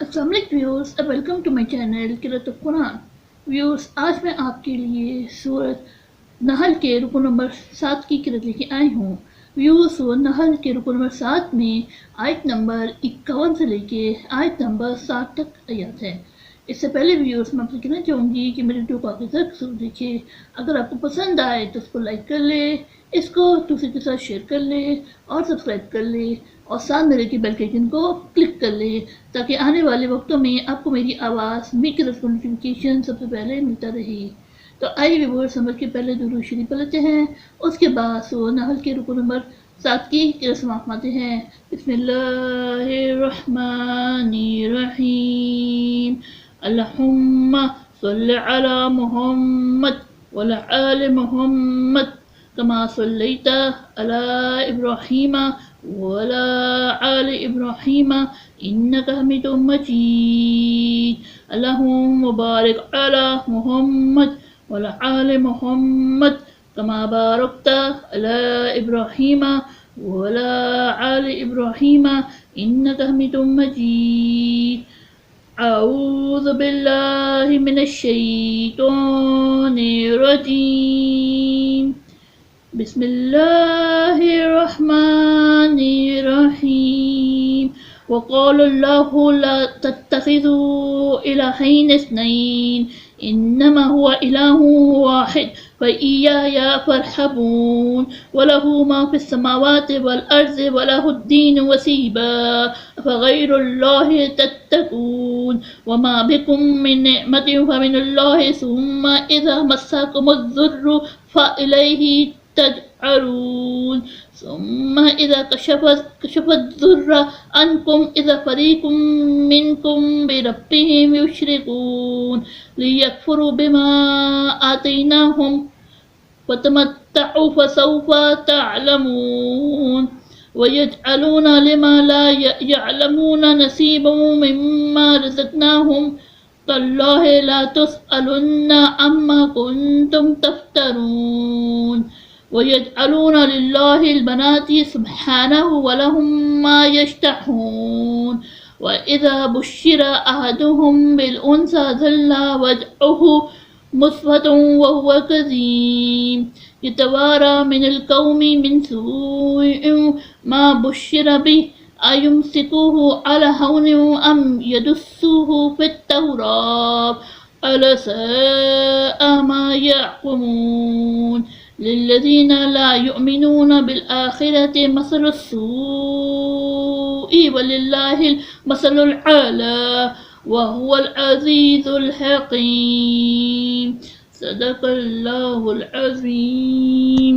अस्सलाम वालेकुम viewers, welcome to my channel क़िराअतुल कुरान। व्यूअर्स, आज मैं आपके लिए सूरत नहल के रुकू नंबर 7 की क़िराअत लेके आई हूँ। व्यूअर्स, सूरत नहल के रुकू नंबर 7 में आयत नंबर 51 से लेके आयत नंबर 60 तक आयत है। इससे पहले व्यूअर्स, मैं आपसे कहना चाहूँगी कि मेरे वीडियो को आगे तक जरूर देखिए। अगर आपको पसंद आए तो उसको लाइक कर ले, इसको दूसरे के साथ शेयर कर ले और सब्सक्राइब कर ले और साथ में लगे बेल के आइकन को क्लिक कर ले, ताकि आने वाले वक्तों में आपको मेरी आवाज़ मेरी नोटिफिकेशन सबसे पहले मिलता रहे। तो आइए व्यूअर्स, समझ के पहले दुरूद शरीफ पढ़ लेते हैं, उसके बाद सूरह नहल के रुकू नंबर 7 की क़िराअत समाप्त हैं। बिस्मिल्लाहिर्रहमानिर्रहीम। अल्लाहुम्मा सल्लि अला मुहम्मद वअला आलि मुहम्मद कमा सल्लैता अला इब्राहीम वअला आलि इब्राहीम इन्नका हमीदुम मजीद। अल्लाहुम्मा बारिक अला मुहम्मद वअला आलि मुहम्मद कमा बारकता अला इब्राहीम वअला आलि इब्राहीम इन्नका हमीदुम मजीद। अऊज़ु बिल्लाहि मिनश शैतानिर रजीम। बिस्मिल्लाहिर्रहमानिर्रहीम। वक़ालल्लाहु ला तत्तख़िज़ू इलाहैन इस्नैन इन्नमा हुवा इलाहुन वाहिद फ़इय्याया फ़र्हबून वलहु मा फ़िस्समावाति वल अर्ज़ि वलहुद्दीनु वसीबा अफ़ग़ैरल्लाहि तत्तक़ून वमा बिकुम मिन निअमतिन फ़मिनल्लाहि सुम्मा इज़ा मस्सकुमुज़्ज़ुर्रु फ़इलैहि तजअरून सुम्मा इज़ा कशफ़द्दुर्र अन्कुम इज़ा फ़रीक़ुम मिनकुम बिरब्बिहिम युशरिकून लियकफ़ुरू बिमा आतैनाहुम फ़तमत्तअू फ़सौफ़ तअलमून वयजअलून लिमा ला यअलमून नसीबा मिम्मा रज़क़नाहुम तल्लाहि ला तुसअलुन्ना अम्मा कुन्तुम तफ्तरून वयजअलून लिल्लाहिल बनाति सुब्हानहु वलहुम मा यश्तहून वइज़ा बुश्शिरा अहदुहुम बिल उन्सा ज़ल्ला वजहुहु मुस्वद्दन वहुवा कज़ीम यतवारा मिनल क़ौमि मिन सूइ मा बुश्शिरा बिहि अयुमसिकुहु अला हौनिन अम यदुस्सुहु फ़ित्तौरात अला साअ मा यहकुमून। लिल्लज़ीना ला युमिनून बिल आखिरति मसलुस्सूइ वलिल्लाहिल मसलुल आला वहुवल अज़ीज़ुल हकीम। सदक़ल्लाहुल अज़ीम।